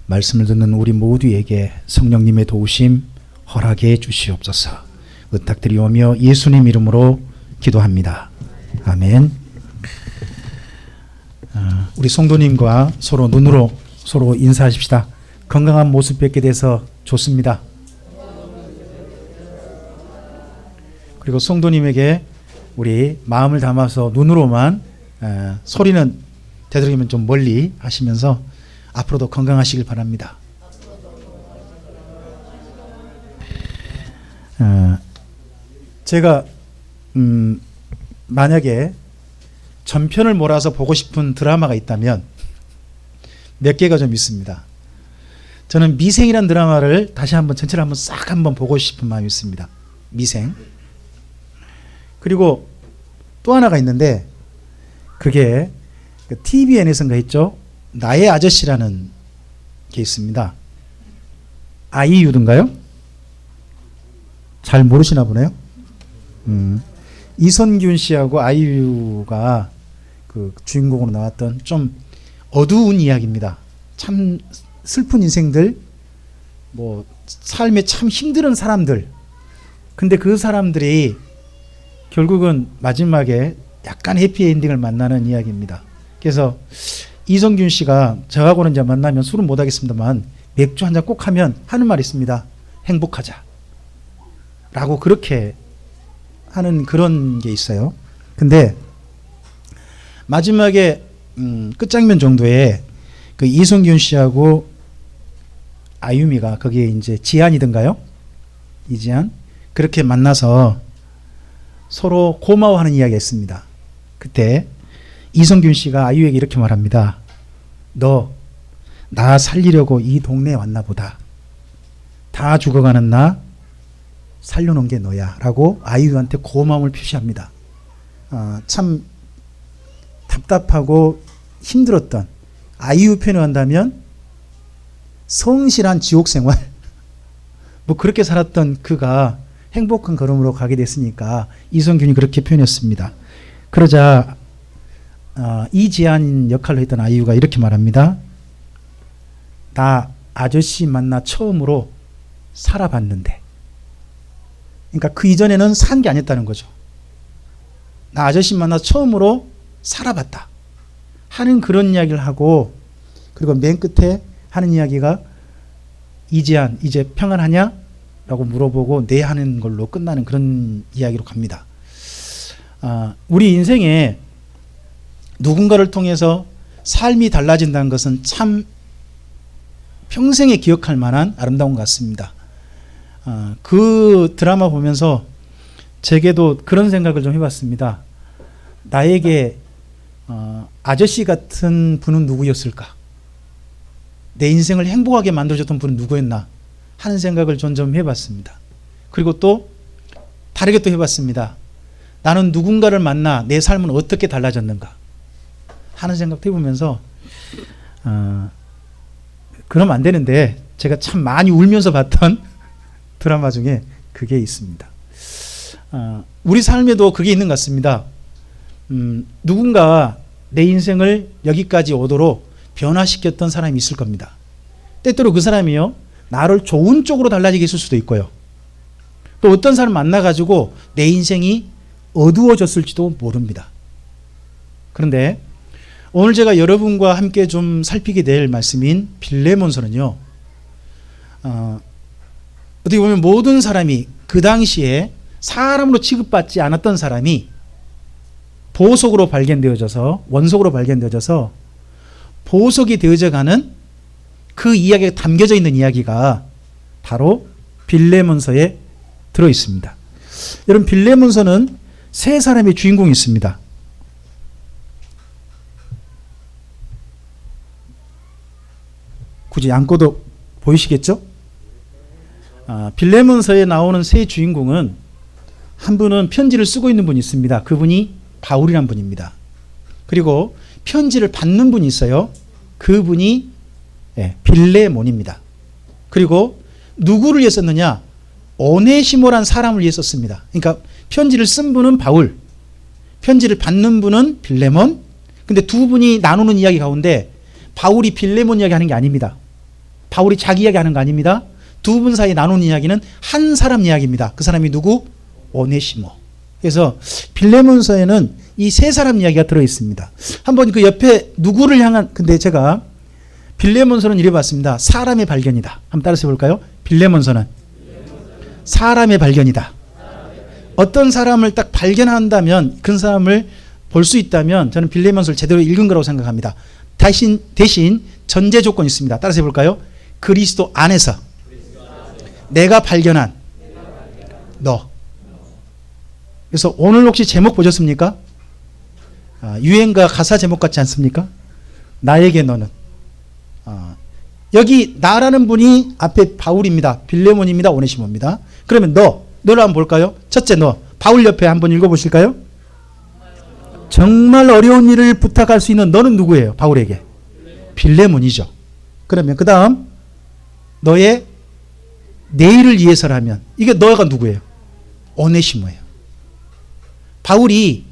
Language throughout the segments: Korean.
말씀을 듣는 우리 모두에게 성령님의 도우심 허락해 주시옵소서. 부탁드리오며 예수님 이름으로 기도합니다. 아멘. 우리 성도님과 서로 눈으로 서로 인사하십시다. 건강한 모습 뵙게 돼서 좋습니다. 그리고 성도님에게 우리 마음을 담아서 눈으로만, 소리는 되도록이면 좀 멀리 하시면서 앞으로도 건강하시길 바랍니다. 제가 만약에 전편을 몰아서 보고 싶은 드라마가 있다면 몇 개가 좀 있습니다. 저는 미생이라는 드라마를 다시 한번 전체를 한번 싹 한번 보고 싶은 마음이 있습니다. 미생. 그리고 또 하나가 있는데 그게 TVN에서인가 했죠. 나의 아저씨라는 게 있습니다. 아이유든가요? 잘 모르시나 보네요. 이선균 씨하고 아이유가 그 주인공으로 나왔던 좀 어두운 이야기입니다. 참 슬픈 인생들, 뭐 삶에 참 힘든 사람들. 근데 그 사람들이 결국은 마지막에 약간 해피엔딩을 만나는 이야기입니다. 그래서 이성균 씨가 저하고는 이제 만나면 술은 못 하겠습니다만 맥주 한 잔 꼭 하면 하는 말이 있습니다. 행복하자. 라고 그렇게 하는 그런 게 있어요. 근데 마지막에 끝장면 정도에 그 이성균 씨하고 아유미가 거기에 이제 지안이든가요? 이지안? 그렇게 만나서 서로 고마워하는 이야기가 있습니다. 그때 이성균 씨가 아이유에게 이렇게 말합니다. 너 나 살리려고 이 동네에 왔나 보다. 다 죽어가는 나 살려놓은 게 너야 라고 아이유한테 고마움을 표시합니다. 참 답답하고 힘들었던, 아이유 표현을 한다면 성실한 지옥생활 뭐 그렇게 살았던 그가 행복한 걸음으로 가게 됐으니까 이성균이 그렇게 표현했습니다. 그러자 이지안 역할로 했던 아이유가 이렇게 말합니다. 나 아저씨 만나 처음으로 살아봤는데. 그러니까 그 이전에는 산 게 아니었다는 거죠. 나 아저씨 만나 처음으로 살아봤다 하는 그런 이야기를 하고, 그리고 맨 끝에 하는 이야기가 이지안 이제 평안하냐? 라고 물어보고 네 하는 걸로 끝나는 그런 이야기로 갑니다. 우리 인생에 누군가를 통해서 삶이 달라진다는 것은 참 평생에 기억할 만한 아름다운 것 같습니다. 그 드라마 보면서 제게도 그런 생각을 좀 해봤습니다. 나에게 아저씨 같은 분은 누구였을까? 내 인생을 행복하게 만들어줬던 분은 누구였나? 하는 생각을 좀 해봤습니다. 그리고 또 다르게 또 해봤습니다. 나는 누군가를 만나 내 삶은 어떻게 달라졌는가 하는 생각도 해보면서 그러면 안 되는데 제가 참 많이 울면서 봤던 드라마 중에 그게 있습니다. 우리 삶에도 그게 있는 것 같습니다. 누군가 내 인생을 여기까지 오도록 변화시켰던 사람이 있을 겁니다. 때때로 그 사람이요 나를 좋은 쪽으로 달라지게 했을 수도 있고요. 또 어떤 사람 만나가지고 내 인생이 어두워졌을지도 모릅니다. 그런데 오늘 제가 여러분과 함께 좀 살피게 될 말씀인 빌레몬서는요, 어떻게 보면 모든 사람이 그 당시에 사람으로 취급받지 않았던 사람이 보석으로 발견되어져서, 원석으로 발견되어져서 보석이 되어져가는 그 이야기가 담겨져 있는 이야기가 바로 빌레몬서에 들어있습니다. 여러분, 빌레몬서는 세 사람의 주인공이 있습니다. 굳이 안고도 보이시겠죠? 빌레몬서에 나오는 세 주인공은 한 분은 편지를 쓰고 있는 분이 있습니다. 그분이 바울이란 분입니다. 그리고 편지를 받는 분이 있어요. 그분이 빌레몬입니다. 그리고 누구를 위해 썼느냐? 오네시모란 사람을 위해 썼습니다. 그러니까 편지를 쓴 분은 바울, 편지를 받는 분은 빌레몬. 근데 두 분이 나누는 이야기 가운데 바울이 빌레몬 이야기 하는 게 아닙니다. 바울이 자기 이야기하는 거 아닙니다. 두 분 사이에 나눈 이야기는 한 사람 이야기입니다. 그 사람이 누구? 오네시모. 그래서 빌레몬서에는 이 세 사람 이야기가 들어있습니다. 한번 그 옆에 누구를 향한, 근데 제가 빌레몬서는 이래 봤습니다. 사람의 발견이다. 한번 따라서 볼까요? 빌레몬서는 사람의 발견이다. 어떤 사람을 딱 발견한다면, 그 사람을 볼 수 있다면 저는 빌레몬서를 제대로 읽은 거라고 생각합니다. 대신 전제 조건이 있습니다. 따라서 해볼까요? 그리스도 안에서 내가 발견한 너. 그래서 오늘 혹시 제목 보셨습니까? 유행가 가사 제목 같지 않습니까? 나에게 너는. 여기 나라는 분이 앞에 바울입니다. 빌레몬입니다. 오네시모입니다. 그러면 너를 한번 볼까요? 첫째 너. 바울 옆에 한번 읽어보실까요? 정말 어려운 일을 부탁할 수 있는 너는 누구예요? 바울에게. 빌레몬이죠. 그러면 그 다음 너의 내일을 위해서라면 이게 너가 누구예요? 오네시모예요. 바울이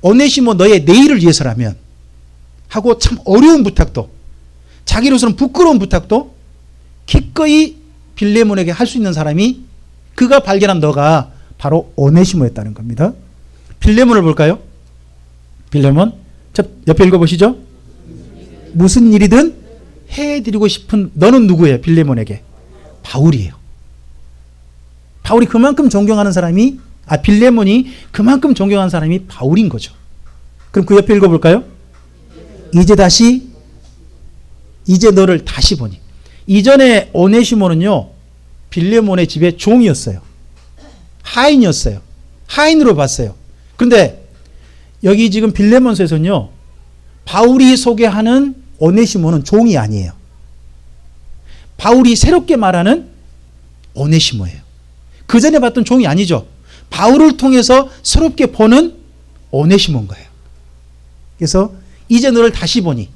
오네시모 너의 내일을 위해서라면 하고 참 어려운 부탁도 자기로서는 부끄러운 부탁도 기꺼이 빌레몬에게 할 수 있는 사람이 그가 발견한 너가 바로 오네시모였다는 겁니다. 빌레몬을 볼까요? 빌레몬 옆에 읽어보시죠. 무슨 일이든 해드리고 싶은 너는 누구예요? 빌레몬에게. 바울이에요. 바울이 그만큼 존경하는 사람이 빌레몬이 그만큼 존경하는 사람이 바울인 거죠. 그럼 그 옆에 읽어볼까요? 이제 너를 다시 보니. 이전에 오네시모는요 빌레몬의 집에 종이었어요. 하인이었어요. 하인으로 봤어요. 그런데 여기 지금 빌레몬서에서는요 바울이 소개하는 오네시모는 종이 아니에요. 바울이 새롭게 말하는 오네시모예요. 그 전에 봤던 종이 아니죠. 바울을 통해서 새롭게 보는 오네시모인 거예요. 그래서 이제 너를 다시 보니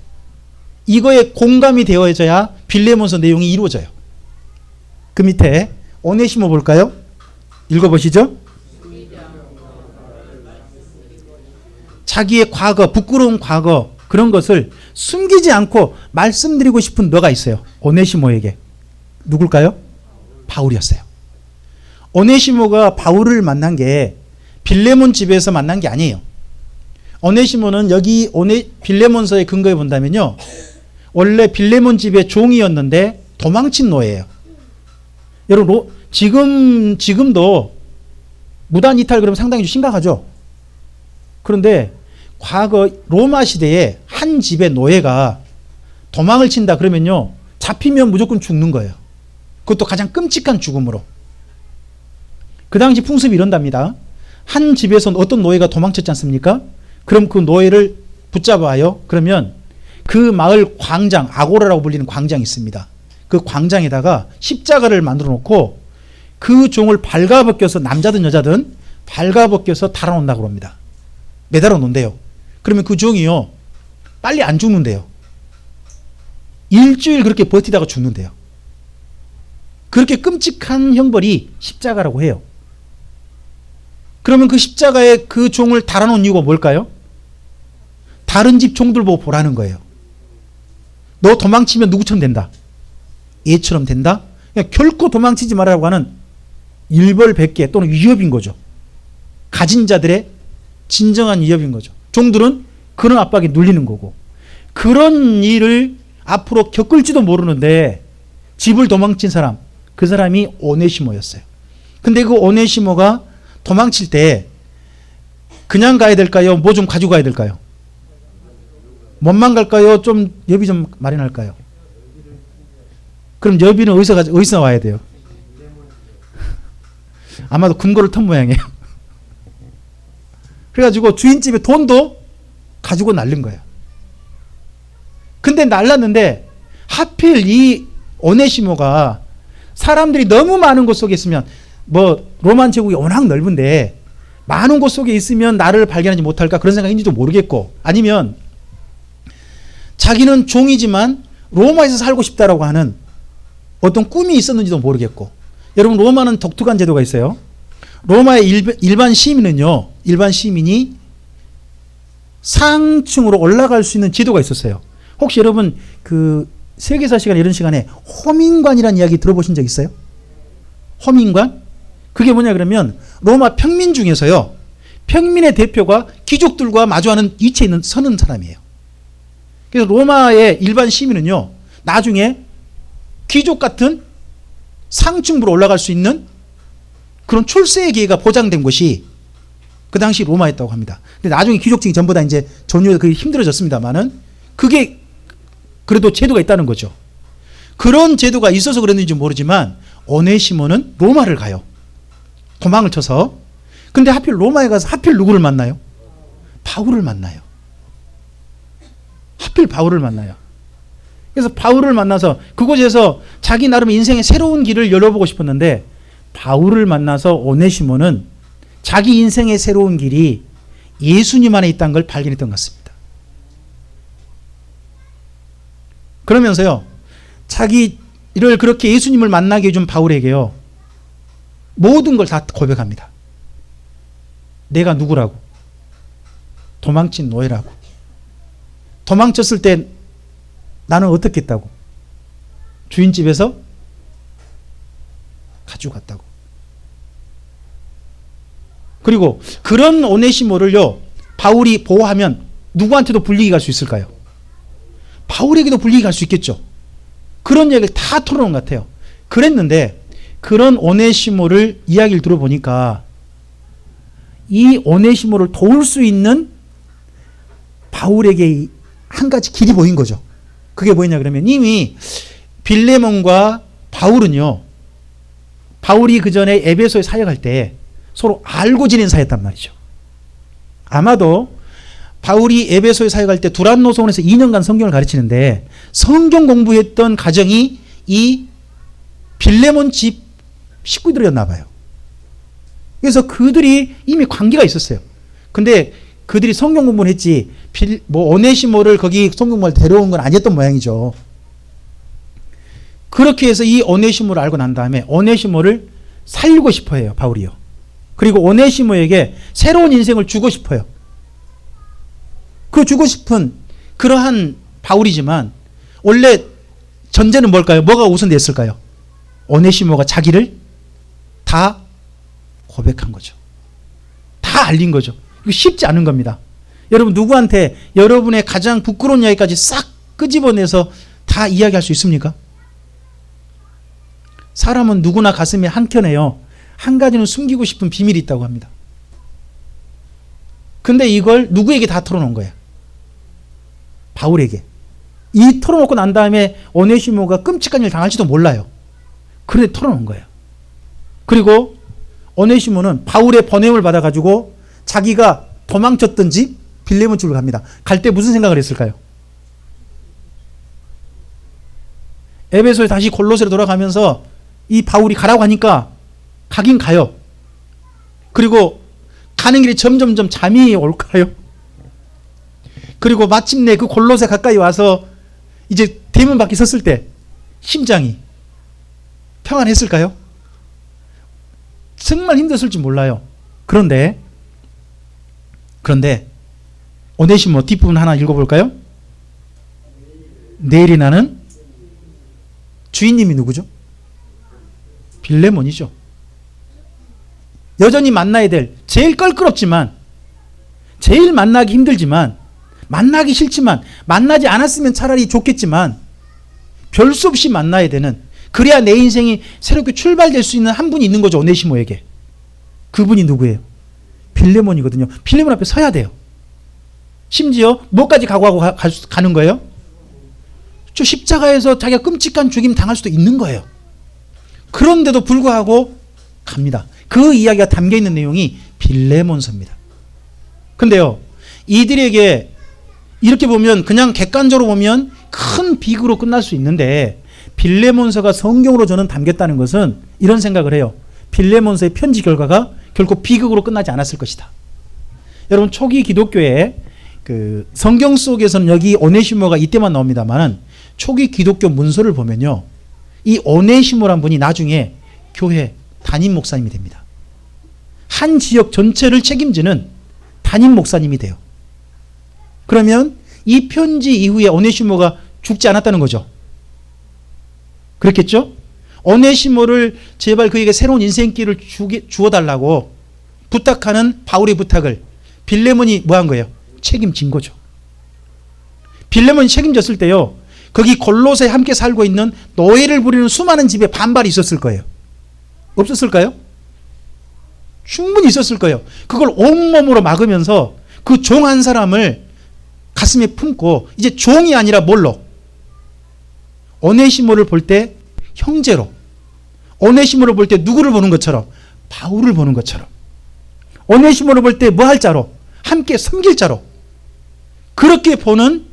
이거에 공감이 되어져야 빌레몬서 내용이 이루어져요. 그 밑에 오네시모 볼까요? 읽어보시죠. 자기의 과거, 부끄러운 과거 그런 것을 숨기지 않고 말씀드리고 싶은 너가 있어요. 오네시모에게. 누굴까요? 바울이었어요. 오네시모가 바울을 만난 게 빌레몬 집에서 만난 게 아니에요. 오네시모는 여기 빌레몬서의 근거에 본다면요. 원래 빌레몬 집의 종이었는데 도망친 노예예요. 여러분 지금도 무단 이탈 그러면 상당히 심각하죠. 그런데 과거 로마 시대에 한 집의 노예가 도망을 친다 그러면요. 잡히면 무조건 죽는 거예요. 그것도 가장 끔찍한 죽음으로. 그 당시 풍습이 이런답니다. 한 집에서 어떤 노예가 도망쳤지 않습니까? 그럼 그 노예를 붙잡아요. 그러면 그 마을 광장, 아고라라고 불리는 광장이 있습니다. 그 광장에다가 십자가를 만들어 놓고 그 종을 발가벗겨서 남자든 여자든 발가벗겨서 달아놓는다고 합니다. 매달아 놓는데요. 그러면 그 종이요. 빨리 안 죽는데요. 일주일 그렇게 버티다가 죽는데요. 그렇게 끔찍한 형벌이 십자가라고 해요. 그러면 그 십자가에 그 종을 달아놓은 이유가 뭘까요? 다른 집 종들 보고 보라는 거예요. 너 도망치면 누구처럼 된다? 얘처럼 된다? 그냥 결코 도망치지 말라고 하는 일벌백계 또는 위협인 거죠. 가진 자들의 진정한 위협인 거죠. 종들은 그런 압박에 눌리는 거고 그런 일을 앞으로 겪을지도 모르는데 집을 도망친 사람, 그 사람이 오네시모였어요. 근데 그 오네시모가 도망칠 때 그냥 가야 될까요? 뭐 좀 가지고 가야 될까요? 몸만 갈까요? 좀 여비 좀 마련할까요? 그럼 여비는 어디서 와야 돼요? 아마도 금고를 턴 모양이에요. 그래가지고 주인집에 돈도 가지고 날른 거예요. 근데 날랐는데 하필 이 오네시모가 사람들이 너무 많은 곳 속에 있으면 뭐 로마 제국이 워낙 넓은데 많은 곳 속에 있으면 나를 발견하지 못할까 그런 생각인지도 모르겠고 아니면 자기는 종이지만 로마에서 살고 싶다라고 하는 어떤 꿈이 있었는지도 모르겠고 여러분 로마는 독특한 제도가 있어요. 로마의 일반 시민은요. 일반 시민이 상층으로 올라갈 수 있는 제도가 있었어요. 혹시 여러분 그 세계사 시간에 이런 시간에 호민관이라는 이야기 들어보신 적 있어요? 호민관? 그게 뭐냐 그러면 로마 평민 중에서요. 평민의 대표가 귀족들과 마주하는 위치에 있는 서는 사람이에요. 그래서 로마의 일반 시민은요. 나중에 귀족 같은 상층부로 올라갈 수 있는 그런 출세의 기회가 보장된 곳이 그 당시 로마였다고 합니다. 근데 나중에 귀족층이 전부 다 이제 전후에 그게 힘들어졌습니다만은 그게 그래도 제도가 있다는 거죠. 그런 제도가 있어서 그랬는지 모르지만 오네시모는 로마를 가요. 도망을 쳐서. 근데 하필 로마에 가서 하필 누구를 만나요? 바울을 만나요. 하필 바울을 만나요. 그래서 바울을 만나서 그곳에서 자기 나름 인생의 새로운 길을 열어보고 싶었는데 바울을 만나서 오네시모는 자기 인생의 새로운 길이 예수님 안에 있다는 걸 발견했던 것 같습니다. 그러면서요. 자기를 그렇게 예수님을 만나게 해준 바울에게요. 모든 걸 다 고백합니다. 내가 누구라고. 도망친 노예라고. 도망쳤을 때 나는 어떻게 했다고. 주인집에서 가지고 갔다고. 그리고 그런 오네시모를요. 바울이 보호하면 누구한테도 불리게 갈 수 있을까요? 바울에게도 불리게 갈 수 있겠죠. 그런 얘기를 다 털어놓은 것 같아요. 그랬는데 그런 오네시모를 이야기를 들어보니까 이 오네시모를 도울 수 있는 바울에게 한 가지 길이 보인 거죠. 그게 뭐냐 그러면 이미 빌레몬과 바울은요. 바울이 그 전에 에베소에 사역할 때 서로 알고 지낸 사이였단 말이죠. 아마도 바울이 에베소에 사역할 때 두란노 소원에서 2년간 성경을 가르치는데 성경 공부했던 가정이 이 빌레몬 집 식구들이었나 봐요. 그래서 그들이 이미 관계가 있었어요. 근데 그들이 성경 공부를 했지 오네시모를 거기 성경 공부를 데려온 건 아니었던 모양이죠. 그렇게 해서 이 오네시모를 알고 난 다음에 오네시모를 살리고 싶어 해요. 바울이요. 그리고 오네시모에게 새로운 인생을 주고 싶어요. 그 주고 싶은 그러한 바울이지만 원래 전제는 뭘까요? 뭐가 우선됐을까요? 오네시모가 자기를 다 고백한 거죠. 다 알린 거죠. 이거 쉽지 않은 겁니다. 여러분 누구한테 여러분의 가장 부끄러운 이야기까지 싹 끄집어내서 다 이야기할 수 있습니까? 사람은 누구나 가슴에 한켠에요. 한 가지는 숨기고 싶은 비밀이 있다고 합니다. 근데 이걸 누구에게 다 털어놓은 거예요? 바울에게. 이 털어놓고 난 다음에 오네시모가 끔찍한 일 당할지도 몰라요. 그런데 털어놓은 거예요. 그리고 오네시모는 바울의 번뇌를 받아가지고 자기가 도망쳤던 집 빌레몬 집으로 갑니다. 갈 때 무슨 생각을 했을까요? 에베소에 다시 골로새로 돌아가면서 이 바울이 가라고 하니까 가긴 가요. 그리고 가는 길이 점점점 잠이 올까요? 그리고 마침내 그 골로새 가까이 와서 이제 대문 밖에 섰을 때 심장이 평안했을까요? 정말 힘들었을지 몰라요. 그런데 오네시모 뒷부분 하나 읽어볼까요? 내일이 나는 주인님이 누구죠? 빌레몬이죠. 여전히 만나야 될 제일 껄끄럽지만 제일 만나기 힘들지만 만나기 싫지만 만나지 않았으면 차라리 좋겠지만 별 수 없이 만나야 되는 그래야 내 인생이 새롭게 출발될 수 있는 한 분이 있는 거죠. 오네시모에게. 그분이 누구예요? 빌레몬이거든요. 빌레몬 앞에 서야 돼요. 심지어 뭐까지 각오하고 가는 거예요? 저 십자가에서 자기가 끔찍한 죽임 당할 수도 있는 거예요. 그런데도 불구하고 갑니다. 그 이야기가 담겨있는 내용이 빌레몬서입니다. 근데요. 이들에게 이렇게 보면 그냥 객관적으로 보면 큰 비극으로 끝날 수 있는데 빌레몬서가 성경으로 저는 담겼다는 것은 이런 생각을 해요. 빌레몬서의 편지 결과가 결코 비극으로 끝나지 않았을 것이다. 여러분 초기 기독교의 그 성경 속에서는 여기 오네시모가 이때만 나옵니다만 초기 기독교 문서를 보면요. 이 오네시모란 분이 나중에 교회 담임 목사님이 됩니다. 한 지역 전체를 책임지는 담임 목사님이 돼요. 그러면 이 편지 이후에 오네시모가 죽지 않았다는 거죠. 그렇겠죠? 오네시모를 제발 그에게 새로운 인생길을 주어달라고 부탁하는 바울의 부탁을 빌레몬이 뭐 한 거예요? 책임진 거죠. 빌레몬이 책임졌을 때요, 거기 골로새에 함께 살고 있는 노예를 부리는 수많은 집에 반발이 있었을 거예요. 없었을까요? 충분히 있었을 거예요. 그걸 온몸으로 막으면서 그 종 한 사람을 가슴에 품고 이제 종이 아니라 뭘로? 오네시모를 볼 때 형제로, 오네시모를 볼 때 누구를 보는 것처럼? 바울을 보는 것처럼. 오네시모를 볼 때 뭐 할 자로? 함께 섬길 자로. 그렇게 보는,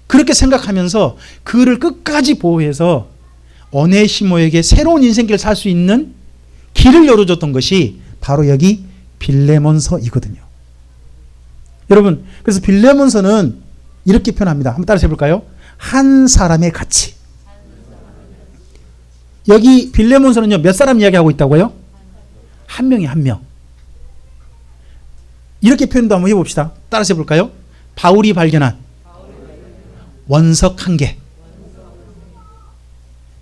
그렇게 생각하면서 그를 끝까지 보호해서 오네시모에게 새로운 인생길을 살 수 있는 길을 열어줬던 것이 바로 여기 빌레몬서이거든요. 여러분, 그래서 빌레몬서는 이렇게 표현합니다. 한번 따라서 해볼까요? 한 사람의 가치. 여기 빌레몬서는요, 몇 사람 이야기하고 있다고요? 한 명이 한 명. 이렇게 표현도 한번 해봅시다. 따라서 해볼까요? 바울이 발견한 원석 한 개.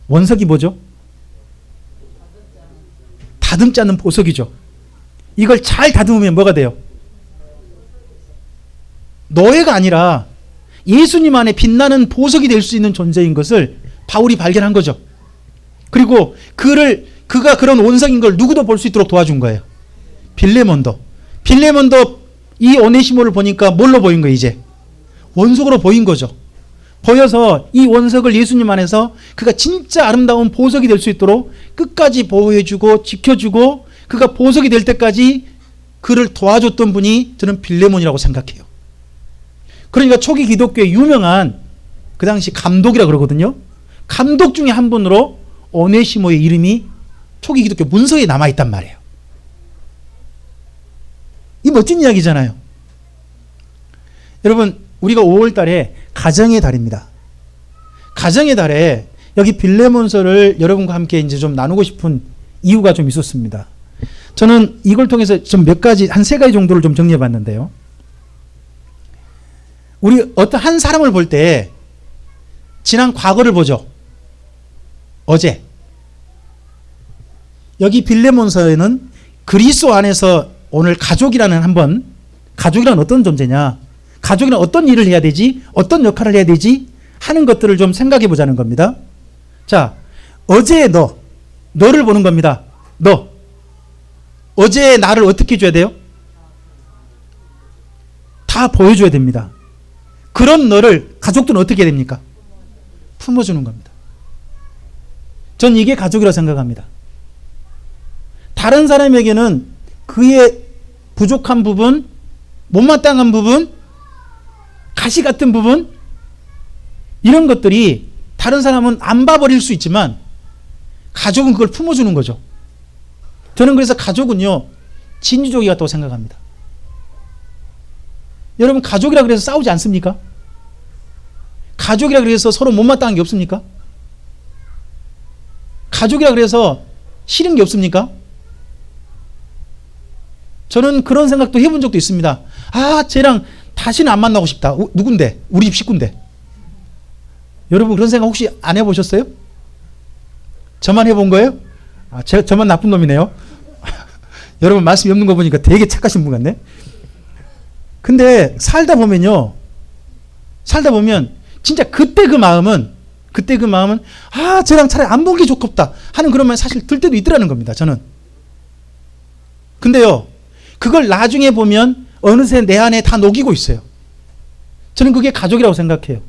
원석이 뭐죠? 다듬지 않는 보석이죠. 이걸 잘 다듬으면 뭐가 돼요? 노예가 아니라 예수님 안에 빛나는 보석이 될 수 있는 존재인 것을 바울이 발견한 거죠. 그리고 그가 그런 원석인 걸 누구도 볼 수 있도록 도와준 거예요. 빌레몬도 이 오네시모를 보니까 뭘로 보인 거예요? 이제 원석으로 보인 거죠. 보여서 이 원석을 예수님 안에서 그가 진짜 아름다운 보석이 될 수 있도록 끝까지 보호해주고 지켜주고 그가 보석이 될 때까지 그를 도와줬던 분이 저는 빌레몬이라고 생각해요. 그러니까 초기 기독교의 유명한 그 당시 감독이라 그러거든요. 감독 중에 한 분으로 오네시모의 이름이 초기 기독교 문서에 남아있단 말이에요. 이 멋진 이야기잖아요. 여러분, 우리가 5월 달에 가정의 달입니다. 가정의 달에 여기 빌레몬서를 여러분과 함께 이제 좀 나누고 싶은 이유가 좀 있었습니다. 저는 이걸 통해서 좀 몇 가지, 한 세 가지 정도를 좀 정리해 봤는데요. 우리 어떤 한 사람을 볼 때 지난 과거를 보죠. 어제. 여기 빌레몬서에는 그리스도 안에서 오늘 가족이라는 가족이란 어떤 존재냐, 가족이란 어떤 일을 해야 되지, 어떤 역할을 해야 되지 하는 것들을 좀 생각해 보자는 겁니다. 자, 어제의 너를 보는 겁니다. 어제의 나를 어떻게 해줘야 돼요? 다 보여줘야 됩니다. 그런 너를 가족들은 어떻게 해야 됩니까? 품어주는 겁니다. 전 이게 가족이라고 생각합니다. 다른 사람에게는 그의 부족한 부분, 못마땅한 부분, 가시 같은 부분, 이런 것들이 다른 사람은 안 봐버릴 수 있지만 가족은 그걸 품어주는 거죠. 저는 그래서 가족은요, 진주족이 같다고 생각합니다. 여러분, 가족이라 그래서 싸우지 않습니까? 가족이라 그래서 서로 못마땅한 게 없습니까? 가족이라 그래서 싫은 게 없습니까? 저는 그런 생각도 해본 적도 있습니다. 아, 쟤랑 다시는 안 만나고 싶다. 누군데? 우리 집 식구인데. 여러분, 그런 생각 혹시 안 해보셨어요? 저만 해본 거예요? 아, 저만 나쁜 놈이네요. 여러분, 말씀이 없는 거 보니까 되게 착하신 분 같네. 근데 살다 보면 진짜 그때 그 마음은 아, 쟤랑 차라리 안 본 게 좋겠다 하는 그런 마음이 사실 들 때도 있더라는 겁니다. 저는. 근데요, 그걸 나중에 보면 어느새 내 안에 다 녹이고 있어요. 저는 그게 가족이라고 생각해요.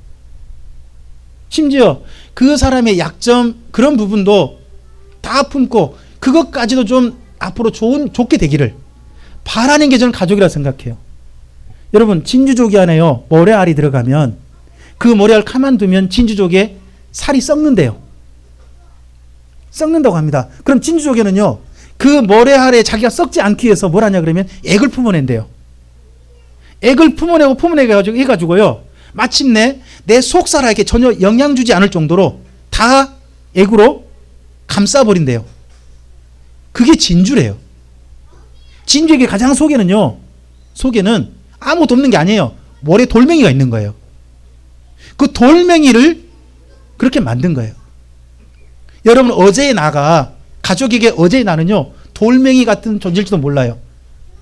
심지어 그 사람의 약점, 그런 부분도 다 품고 그것까지도 좀 앞으로 좋게 되기를 바라는 게 저는 가족이라고 생각해요. 여러분, 진주조기 안에요, 모래알이 들어가면 그 모래알 가만두면 진주조기에 살이 썩는데요. 썩는다고 합니다. 그럼 진주조개는요, 그 모래알에 자기가 썩지 않기 위해서 뭘 하냐 그러면 액을 품어낸대요. 액을 해가지고요, 마침내 내 속살에게 전혀 영향 주지 않을 정도로 다 액으로 감싸버린대요. 그게 진주래요. 진주에게 가장 속에는 아무것도 없는 게 아니에요. 모래 돌멩이가 있는 거예요. 그 돌멩이를 그렇게 만든 거예요. 여러분 어제의 나가 가족에게 어제의 나는요 돌멩이 같은 존재일지도 몰라요.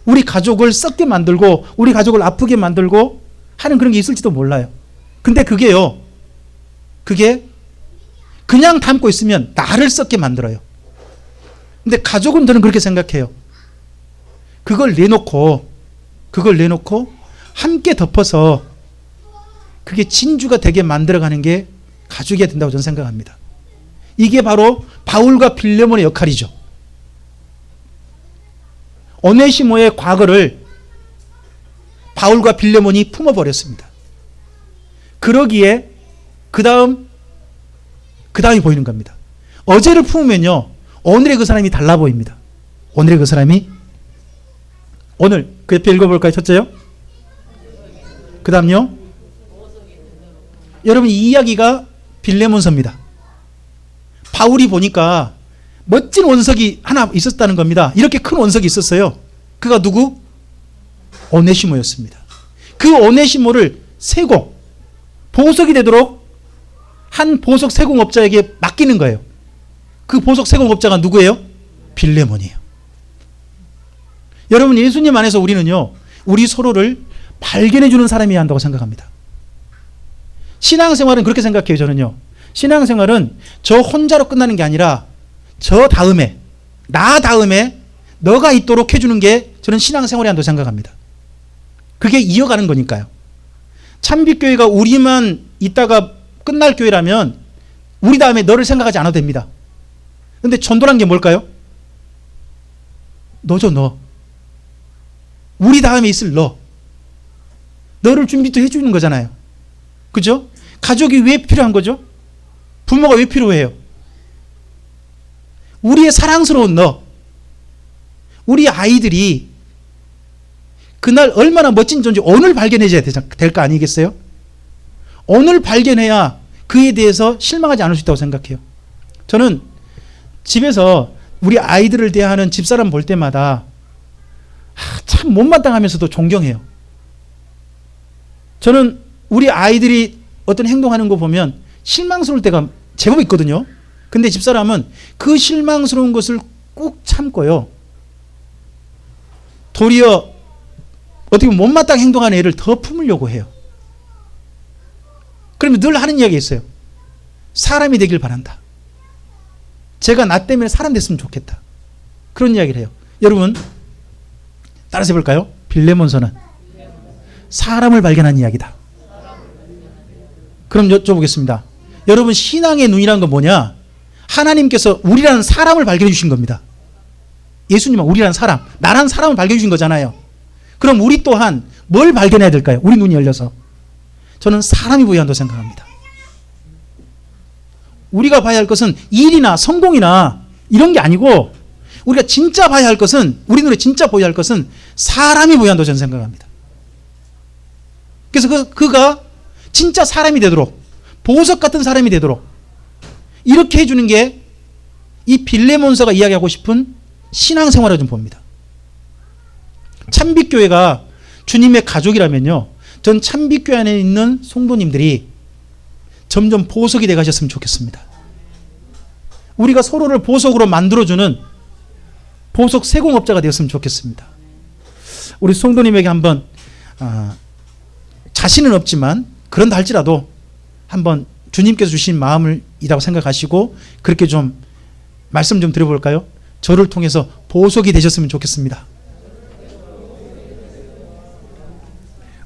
우리 가족을 썩게 만들고 우리 가족을 아프게 만들고 하는 그런 게 있을지도 몰라요. 근데 그게요 그게 그냥 담고 있으면 나를 썩게 만들어요. 근데 가족은 저는 그렇게 생각해요. 그걸 내놓고 함께 덮어서 그게 진주가 되게 만들어가는 게 가족이어야 된다고 저는 생각합니다. 이게 바로 바울과 빌레몬의 역할이죠. 오네시모의 과거를 바울과 빌레몬이 품어버렸습니다. 그러기에 그 다음이 보이는 겁니다. 어제를 품으면요 오늘의 그 사람이 달라 보입니다. 오늘의 그 사람이 오늘 그 옆에 읽어볼까요? 첫째요. 그 다음요. 여러분 이 이야기가 빌레몬서입니다. 바울이 보니까 멋진 원석이 하나 있었다는 겁니다. 이렇게 큰 원석이 있었어요. 그가 누구? 오네시모였습니다. 그 오네시모를 세공, 보석이 되도록 한 보석 세공업자에게 맡기는 거예요. 그 보석 세공업자가 누구예요? 빌레몬이에요. 여러분 예수님 안에서 우리는요 우리 서로를 발견해 주는 사람이어야 한다고 생각합니다. 신앙생활은 그렇게 생각해요. 저는요 신앙생활은 저 혼자로 끝나는 게 아니라 저 다음에 나 다음에 너가 있도록 해주는 게 저는 신앙생활이 한다고 생각합니다. 그게 이어가는 거니까요. 참빛교회가 우리만 있다가 끝날 교회라면 우리 다음에 너를 생각하지 않아도 됩니다. 근데 전도란 게 뭘까요? 너죠. 너. 우리 다음에 있을 너를 준비도 해주는 거잖아요. 그죠? 가족이 왜 필요한 거죠? 부모가 왜 필요해요? 우리의 사랑스러운 우리 아이들이 그날 얼마나 멋진 존재 오늘 발견해줘야 될 거 아니겠어요? 오늘 발견해야 그에 대해서 실망하지 않을 수 있다고 생각해요. 저는 집에서 우리 아이들을 대하는 집사람 볼 때마다 참 못마땅하면서도 존경해요. 저는 우리 아이들이 어떤 행동하는 거 보면 실망스러울 때가 제법 있거든요. 근데 집사람은 그 실망스러운 것을 꾹 참고요. 도리어 어떻게 보면 못마땅 행동하는 애를 더 품으려고 해요. 그러면 늘 하는 이야기가 있어요. 사람이 되길 바란다. 제가 나 때문에 사람 됐으면 좋겠다. 그런 이야기를 해요. 여러분 따라서 해볼까요? 빌레몬서는 사람을 발견한 이야기다. 그럼 여쭤보겠습니다. 여러분 신앙의 눈이란 건 뭐냐? 하나님께서 우리라는 사람을 발견해 주신 겁니다. 예수님은 우리라는 사람, 나라는 사람을 발견해 주신 거잖아요. 그럼 우리 또한 뭘 발견해야 될까요? 우리 눈이 열려서. 저는 사람이 보여야 한다고 생각합니다. 우리가 봐야 할 것은 일이나 성공이나 이런 게 아니고 우리가 진짜 봐야 할 것은 우리 눈에 진짜 보여야 할 것은 사람이 보여야 한다고 저는 생각합니다. 그래서 그가 진짜 사람이 되도록 보석 같은 사람이 되도록 이렇게 해주는 게 이 빌레몬서가 이야기하고 싶은 신앙생활을 좀 봅니다. 참빛교회가 주님의 가족이라면요 전 참빛교회 안에 있는 성도님들이 점점 보석이 돼 가셨으면 좋겠습니다. 우리가 서로를 보석으로 만들어주는 보석 세공업자가 되었으면 좋겠습니다. 우리 성도님에게 한번 자신은 없지만 그런다 할지라도 한번 주님께서 주신 마음을 이라고 생각하시고 그렇게 좀 말씀 좀 드려볼까요? 저를 통해서 보석이 되셨으면 좋겠습니다.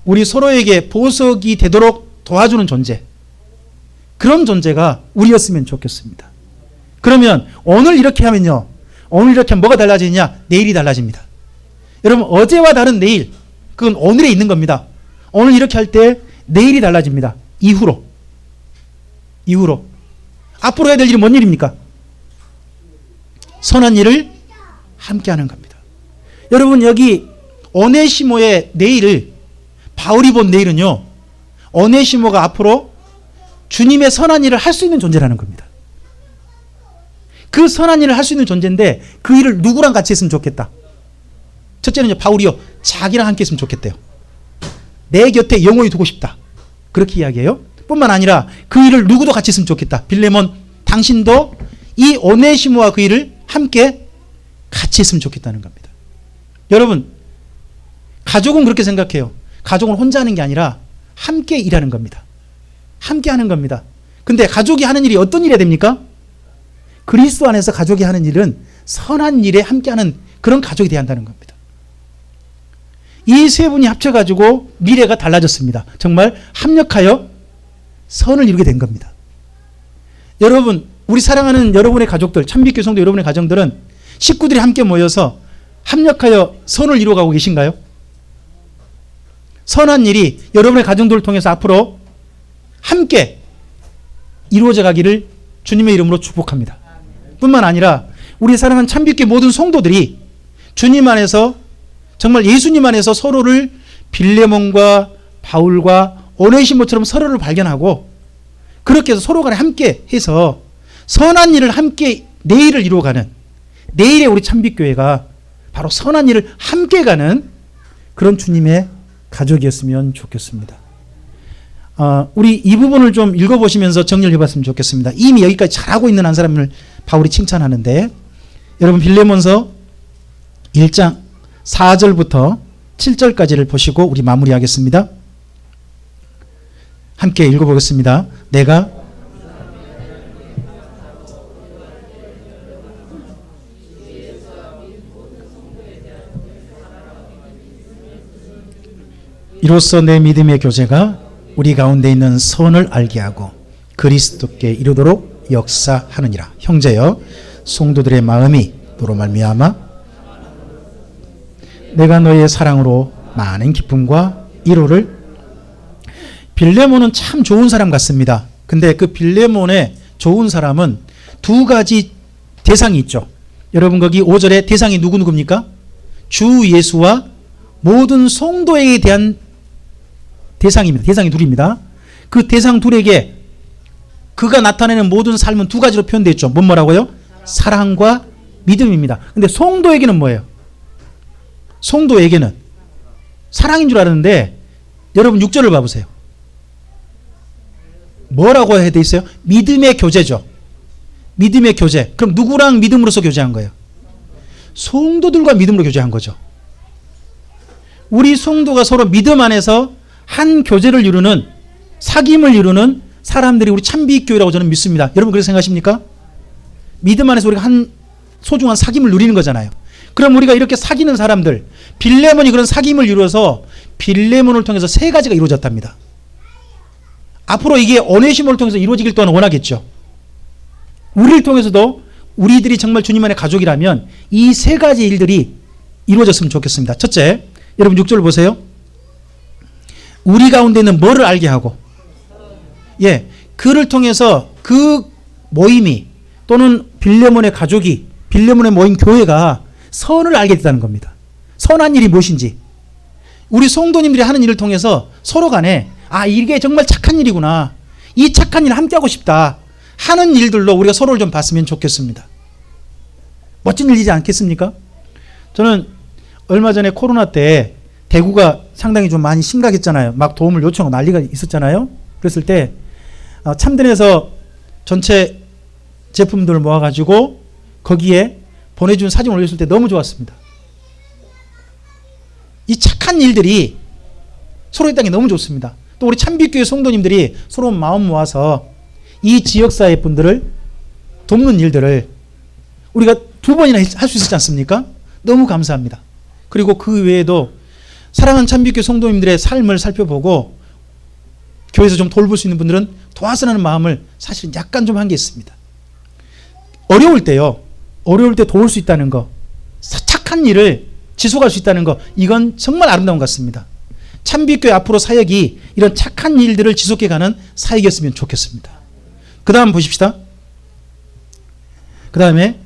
우리 서로에게 보석이 되도록 도와주는 존재, 그런 존재가 우리였으면 좋겠습니다. 그러면 오늘 이렇게 하면요, 오늘 이렇게 하면 뭐가 달라지느냐? 내일이 달라집니다. 여러분 어제와 다른 내일, 그건 오늘에 있는 겁니다. 오늘 이렇게 할 때 내일이 달라집니다. 이후로 앞으로 해야 될 일이 뭔 일입니까? 선한 일을 함께 하는 겁니다. 여러분 여기 오네시모의 내일을 바울이 본 내일은요, 오네시모가 앞으로 주님의 선한 일을 할 수 있는 존재라는 겁니다. 그 선한 일을 할 수 있는 존재인데 그 일을 누구랑 같이 했으면 좋겠다. 첫째는요, 바울이요, 자기랑 함께 했으면 좋겠대요. 내 곁에 영원히 두고 싶다. 그렇게 이야기해요. 뿐만 아니라 그 일을 누구도 같이 했으면 좋겠다. 빌레몬, 당신도 이 오네시모와 그 일을 함께 같이 했으면 좋겠다는 겁니다. 여러분, 가족은 그렇게 생각해요. 가족은 혼자 하는 게 아니라 함께 일하는 겁니다. 함께 하는 겁니다. 근데 가족이 하는 일이 어떤 일이 됩니까? 그리스도 안에서 가족이 하는 일은 선한 일에 함께하는 그런 가족이 돼야 한다는 겁니다. 이 세 분이 합쳐가지고 미래가 달라졌습니다. 정말 합력하여 선을 이루게 된 겁니다. 여러분, 우리 사랑하는 여러분의 가족들, 참빛교회 성도 여러분의 가정들은 식구들이 함께 모여서 합력하여 선을 이루어가고 계신가요? 선한 일이 여러분의 가정들을 통해서 앞으로 함께 이루어져 가기를 주님의 이름으로 축복합니다. 뿐만 아니라 우리 사랑하는 참빛교회 모든 성도들이 주님 안에서 정말 예수님 안에서 서로를 빌레몬과 바울과 오네시모처럼 서로를 발견하고 그렇게 해서 서로 간에 함께 해서 선한 일을 함께 내일을 이루어가는 내일의 우리 참빛교회가 바로 선한 일을 함께 가는 그런 주님의 가족이었으면 좋겠습니다. 우리 이 부분을 좀 읽어보시면서 정리를 해봤으면 좋겠습니다. 이미 여기까지 잘하고 있는 한 사람을 바울이 칭찬하는데 여러분 빌레몬서 1장 4절부터 7절까지를 보시고 우리 마무리하겠습니다. 함께 읽어보겠습니다. 내가 이로써 내 믿음의 교제가 우리 가운데 있는 선을 알게 하고 그리스도께 이르도록 역사하느니라. 형제여, 성도들의 마음이 너로 말미암아 내가 너의 사랑으로 많은 기쁨과 위로를. 빌레몬은 참 좋은 사람 같습니다. 근데 그 빌레몬의 좋은 사람은 두 가지 대상이 있죠. 여러분 거기 5절에 대상이 누구입니까? 주 예수와 모든 성도에 대한 대상입니다. 대상이 둘입니다. 그 대상 둘에게 그가 나타내는 모든 삶은 두 가지로 표현되어 있죠. 뭐라고요? 사랑과 믿음입니다. 근데 성도에게는 뭐예요? 성도에게는 사랑인 줄 알았는데 여러분 6절을 봐보세요. 뭐라고 해야 돼 있어요? 믿음의 교제죠. 믿음의 교제. 그럼 누구랑 믿음으로서 교제한 거예요? 성도들과 믿음으로 교제한 거죠. 우리 성도가 서로 믿음 안에서 한 교제를 이루는, 사귐을 이루는 사람들이 우리 참빛교회라고 저는 믿습니다. 여러분 그렇게 생각하십니까? 믿음 안에서 우리가 한 소중한 사귐을 누리는 거잖아요. 그럼 우리가 이렇게 사귀는 사람들, 빌레몬이 그런 사귐을 이루어서 빌레몬을 통해서 세 가지가 이루어졌답니다. 앞으로 이게 오네시모를 통해서 이루어지길 또한 원하겠죠. 우리를 통해서도 우리들이 정말 주님 안의 가족이라면 이 세 가지 일들이 이루어졌으면 좋겠습니다. 첫째, 여러분 6절 보세요. 우리 가운데 있는 뭐를 알게 하고, 그를 통해서 그 모임이 또는 빌레몬의 가족이, 빌레몬의 모임 교회가 선을 알게 됐다는 겁니다. 선한 일이 무엇인지. 우리 성도님들이 하는 일을 통해서 서로 간에 이게 정말 착한 일이구나. 이 착한 일을 함께하고 싶다 하는 일들로 우리가 서로를 좀 봤으면 좋겠습니다. 멋진 일이지 않겠습니까? 저는 얼마 전에 코로나 때 대구가 상당히 좀 많이 심각했잖아요. 막 도움을 요청하고 난리가 있었잖아요. 그랬을 때 참den에서 전체 제품들을 모아가지고 거기에 보내준 사진 올렸을 때 너무 좋았습니다. 이 착한 일들이 서로 있다는 게 너무 좋습니다. 또 우리 참빛교회 성도님들이 서로 마음 모아서 이 지역사회 분들을 돕는 일들을 우리가 2번이나 할 수 있었지 않습니까? 너무 감사합니다. 그리고 그 외에도 사랑하는 참빛교회 성도님들의 삶을 살펴보고 교회에서 좀 돌볼 수 있는 분들은 도와서라는 마음을 사실 약간 좀 한 게 있습니다. 어려울 때요. 어려울 때 도울 수 있다는 거, 착한 일을 지속할 수 있다는 거, 이건 정말 아름다운 것 같습니다. 참빛교회 앞으로 사역이 이런 착한 일들을 지속해가는 사역이었으면 좋겠습니다. 그 다음 보십시다. 그 다음에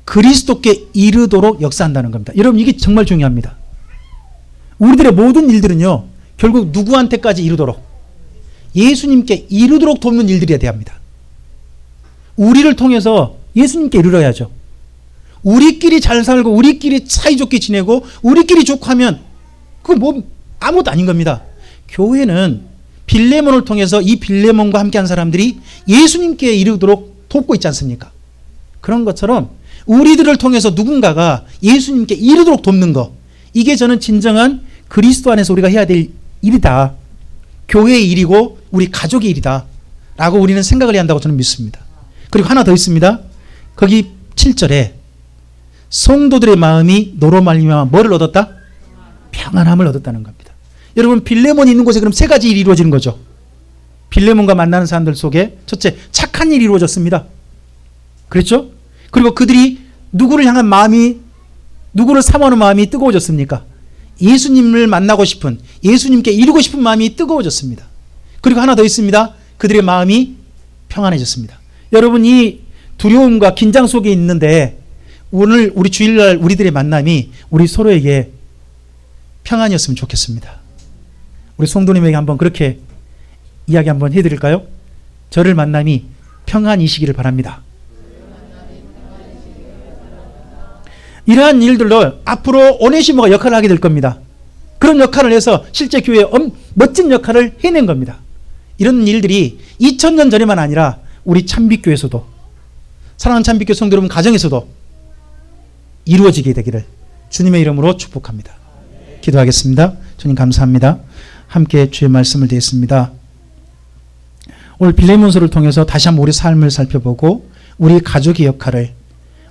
그리스도께 이르도록 역사한다는 겁니다. 여러분 이게 정말 중요합니다. 우리들의 모든 일들은요, 결국 누구한테까지 이르도록, 예수님께 이르도록 돕는 일들이어야 됩니다. 우리를 통해서 예수님께 이르러야죠. 우리끼리 잘 살고 우리끼리 사이좋게 지내고 우리끼리 좋고 하면 그거 뭐 아무것도 아닌 겁니다. 교회는 빌레몬을 통해서 이 빌레몬과 함께한 사람들이 예수님께 이르도록 돕고 있지 않습니까? 그런 것처럼 우리들을 통해서 누군가가 예수님께 이르도록 돕는 것, 이게 저는 진정한 그리스도 안에서 우리가 해야 될 일이다. 교회의 일이고 우리 가족의 일이다 라고 우리는 생각을 해야 한다고 저는 믿습니다. 그리고 하나 더 있습니다. 거기 7절에 성도들의 마음이 너로 말미암아 뭐를 얻었다? 평안함을 얻었다는 겁니다. 여러분, 빌레몬이 있는 곳에 그럼 세 가지 일이 이루어지는 거죠. 빌레몬과 만나는 사람들 속에 첫째, 착한 일이 이루어졌습니다. 그렇죠? 그리고 그들이 누구를 향한 마음이, 누구를 사모하는 마음이 뜨거워졌습니까? 예수님을 만나고 싶은, 예수님께 이루고 싶은 마음이 뜨거워졌습니다. 그리고 하나 더 있습니다. 그들의 마음이 평안해졌습니다. 여러분, 이 두려움과 긴장 속에 있는데 오늘 우리 주일날 우리들의 만남이 우리 서로에게 평안이었으면 좋겠습니다. 우리 성도님에게 한번 그렇게 이야기 한번 해드릴까요? 저를 만남이 평안이시기를 바랍니다. 이러한 일들로 앞으로 오네시모가 역할을 하게 될 겁니다. 그런 역할을 해서 실제 교회에 멋진 역할을 해낸 겁니다. 이런 일들이 2000년 전에만 아니라 우리 참빛교회에서도, 사랑하는 참빛교회 성도 여러분 가정에서도 이루어지게 되기를 주님의 이름으로 축복합니다. 기도하겠습니다. 주님 감사합니다. 함께 주의 말씀을 드리겠습니다. 오늘 빌레몬서를 통해서 다시 한번 우리 삶을 살펴보고 우리 가족의 역할을,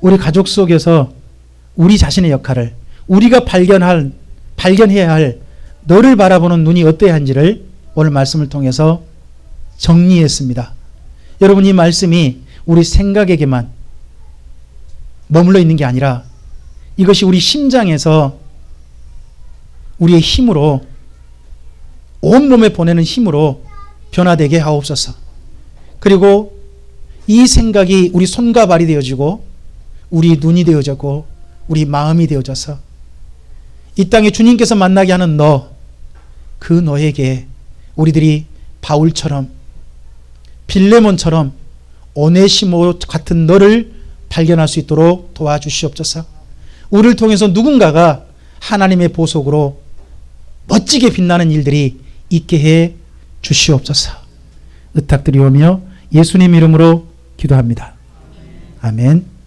우리 가족 속에서 우리 자신의 역할을, 우리가 발견해야 할 너를 바라보는 눈이 어떠해야 한지를 오늘 말씀을 통해서 정리했습니다. 여러분, 이 말씀이 우리 생각에게만 머물러 있는 게 아니라 이것이 우리 심장에서 우리의 힘으로, 온몸에 보내는 힘으로 변화되게 하옵소서. 그리고 이 생각이 우리 손과 발이 되어지고 우리 눈이 되어졌고 우리 마음이 되어져서 이 땅에 주님께서 만나게 하는 너, 그 너에게 우리들이 바울처럼, 빌레몬처럼 오네시모 같은 너를 발견할 수 있도록 도와주시옵소서. 우리를 통해서 누군가가 하나님의 보석으로 멋지게 빛나는 일들이 있게 해 주시옵소서. 의탁드리오며 예수님 이름으로 기도합니다. 아멘.